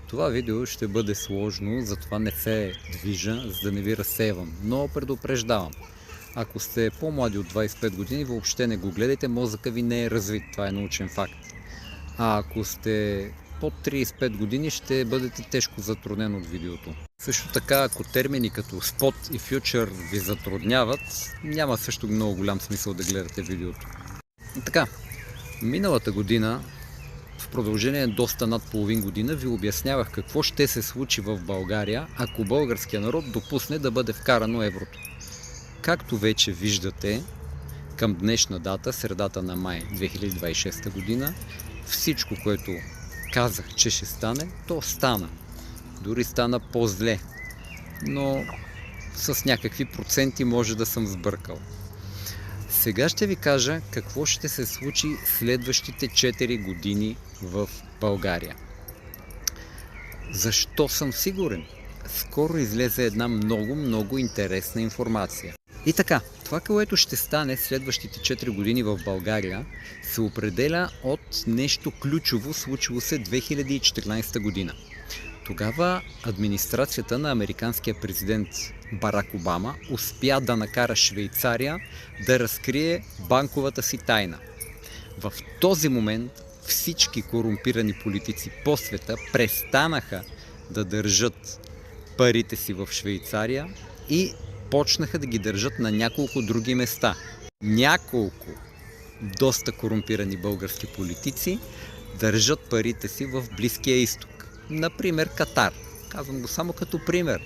Това видео ще бъде сложно, затова не се движа, за да не ви разсейвам. Но предупреждавам. Ако сте по-млади от 25 години, въобще не го гледайте, мозъка ви не е развит. Това е научен факт. А ако сте под 35 години, ще бъдете тежко затруднен от видеото. Също така, ако термини като спот и фьючер ви затрудняват, няма също много голям смисъл да гледате видеото. И така, миналата година, в продължение доста над половин година, ви обяснявах какво ще се случи в България, ако българския народ допусне да бъде вкарано еврото. Както вече виждате, към днешна дата, средата на май 2026 година, всичко, което казах, че ще стане, то стана. Дори стана по-зле, но с някакви проценти може да съм сбъркал. Сега ще ви кажа какво ще се случи следващите 4 години в България. Защо съм сигурен? Скоро излезе една много интересна информация. И така, това, което ще стане следващите 4 години в България, се определя от нещо ключово, случило се 2014 година. Тогава администрацията на американския президент Барак Обама успя да накара Швейцария да разкрие банковата си тайна. В този момент всички корумпирани политици по света престанаха да държат парите си в Швейцария и почнаха да ги държат на няколко други места. Няколко доста корумпирани български политици държат парите си в Близкия изток. Например, Катар. Казвам го само като пример.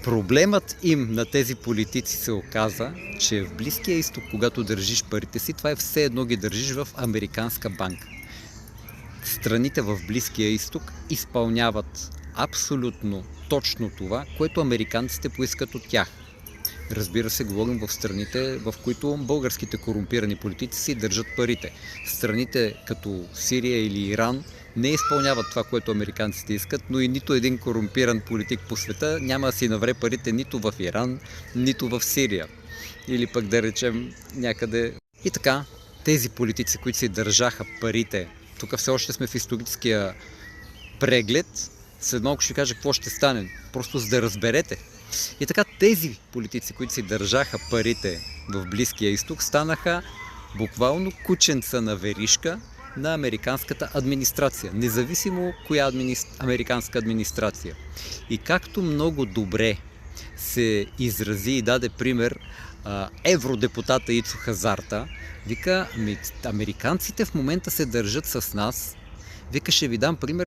Проблемът им на тези политици се оказа, че в Близкия изток, когато държиш парите си, това е все едно ги държиш в американска банка. Страните в Близкия изток изпълняват абсолютно точно това, което американците поискат от тях. Разбира се, говорим в страните, в които българските корумпирани политици си държат парите. Страните като Сирия или Иран не изпълняват това, което американците искат, но и нито един корумпиран политик по света няма да си навре парите нито в Иран, нито в Сирия. Или пък да речем някъде. И така, тези политици, които си държаха парите, тук все още сме в историческия преглед, след малко ще кажа какво ще стане, просто за да разберете. И така, тези политици, които си държаха парите в Близкия изток, станаха буквално кученца на веришка на американската администрация, независимо коя американска администрация. И както много добре се изрази и даде пример евродепутата Ицо Хазарта, вика, американците в момента се държат с нас, вика, ще ви дам пример